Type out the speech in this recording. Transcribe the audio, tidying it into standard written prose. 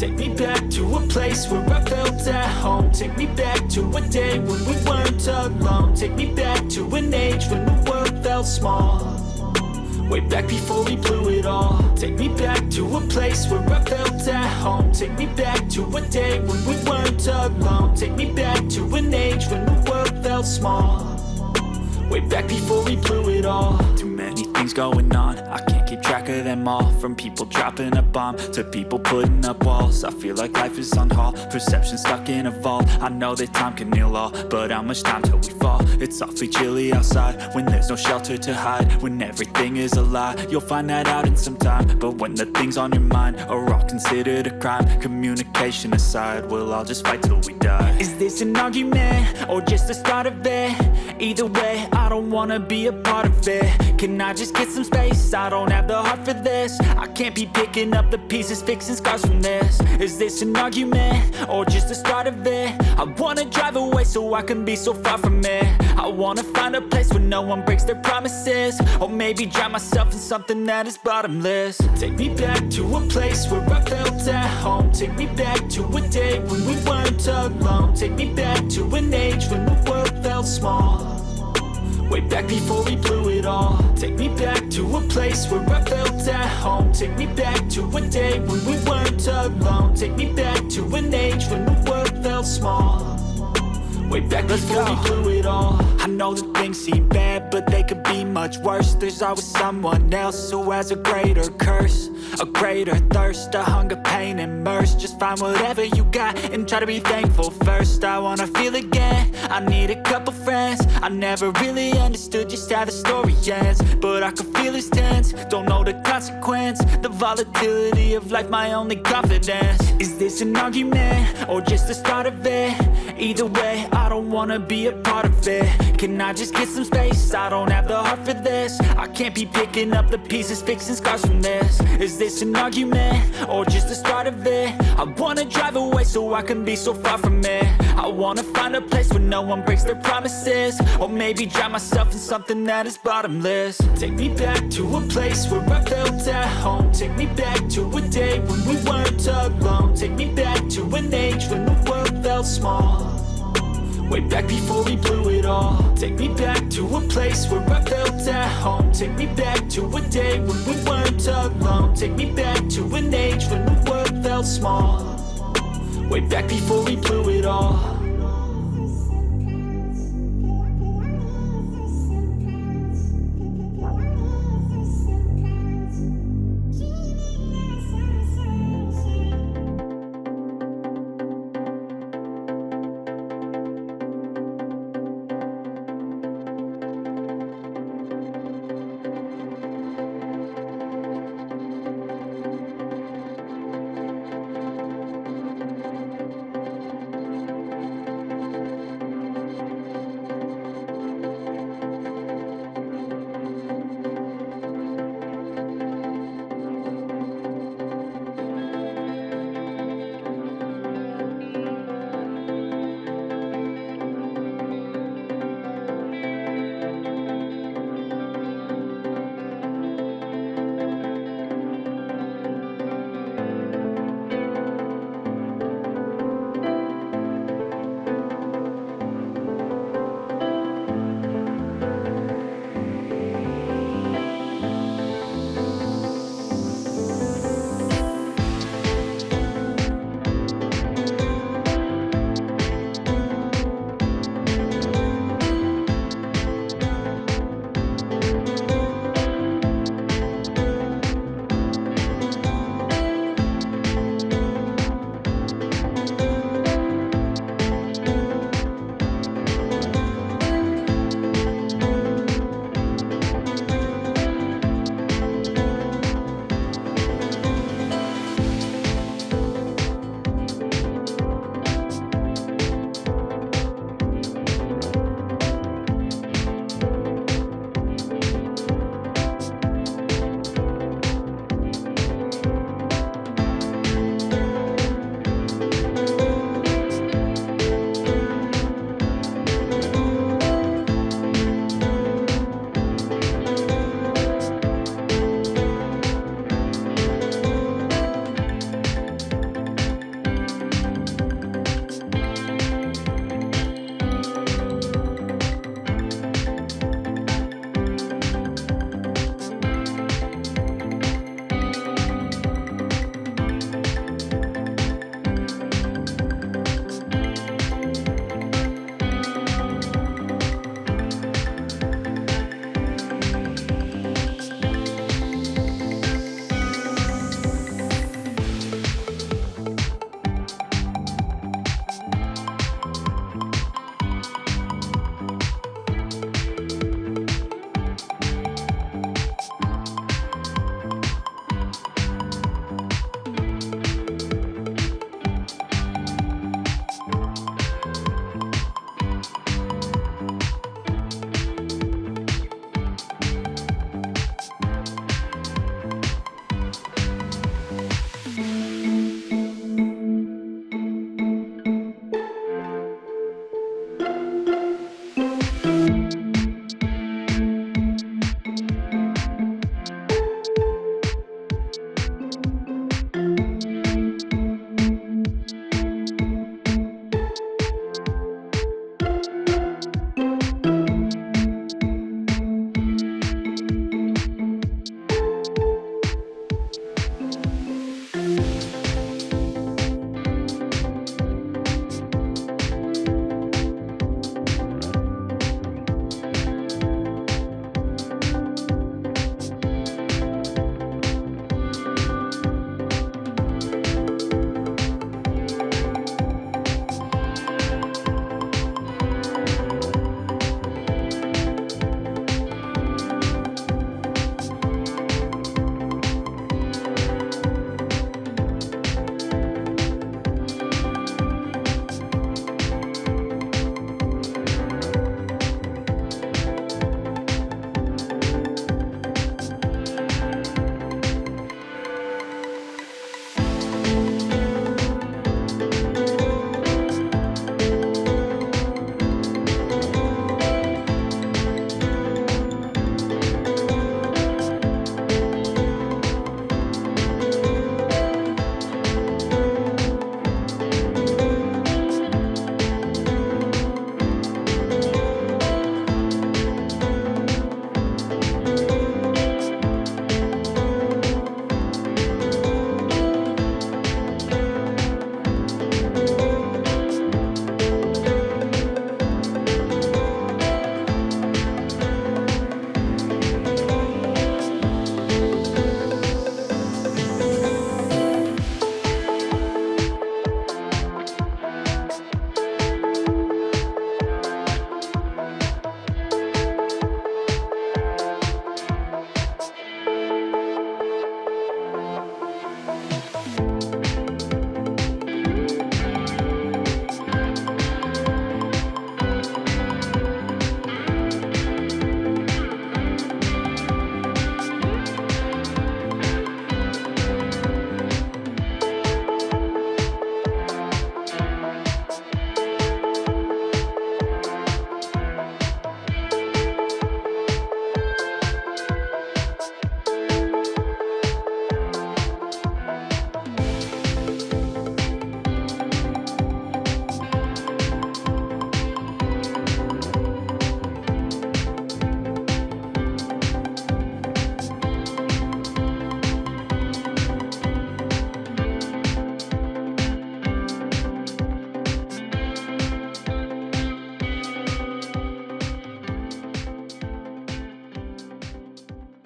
Take me back to a place where I felt at home. Take me back to a day when we weren't alone. Take me back to an age when the world felt small. Way back before we blew it all. Take me back to a place where I felt at home. Take me back to a day when we weren't alone. Take me back to an age when the world felt small. Way back before we blew it all. Too many things going on, I can't keep track of them all. From people dropping a bomb to people putting up walls. I feel like life is on hold, perception stuck in a vault. I know that time can heal all, but how much time till we fall? It's awfully chilly outside when there's no shelter to hide. When everything is a lie, you'll find that out in some time. But when the things on your mind are all considered a crime, communication aside, we'll all just fight till we die. Is this an argument or just the start of it? Either way, I don't wanna be a part of it. Can I just get some space? I don't have the heart for this. I can't be picking up the pieces, fixing scars from this. Is this an argument or just the start of it? I wanna drive away so I can be so far from it. I wanna find a place where no one breaks their promises. Or maybe drown myself in something that is bottomless. Take me back to a place where I felt at home. Take me back to a day when we weren't alone. Take me back to an age when the world felt small. Way back before we blew it all. Take me back to a place where I felt at home. Take me back to a day when we weren't alone. Take me back to an age when the world felt small. Way back before we blew it all. I know that things seem bad, but they could be much worse. There's always someone else who has a greater curse, a greater thirst, a hunger, pain, and mercy. Just find whatever you got and try to be thankful first. I wanna feel again, I need a couple friends. I never really understood just how the story ends, but I can feel it's tense, don't know the consequence. The volatility of life, my only confidence. Is this an argument or just the start of it? Either way, I don't wanna be a part of it. Can I just get some space? I don't have the heart for this. I can't be picking up the pieces, fixing scars from this. Is this an argument or just the start of it? I wanna drive away so I can be so far from it. I wanna find a place where no one breaks their promises. Or maybe drown myself in something that is bottomless. Take me back to a place where I felt at home. Take me back to a day when we weren't alone. Take me back to an age when the world felt small. Way back before we blew it all. Take me back to a place where I felt at home. Take me back to a day when we weren't alone. Take me back to an age when the world felt small. Way back before we blew it all.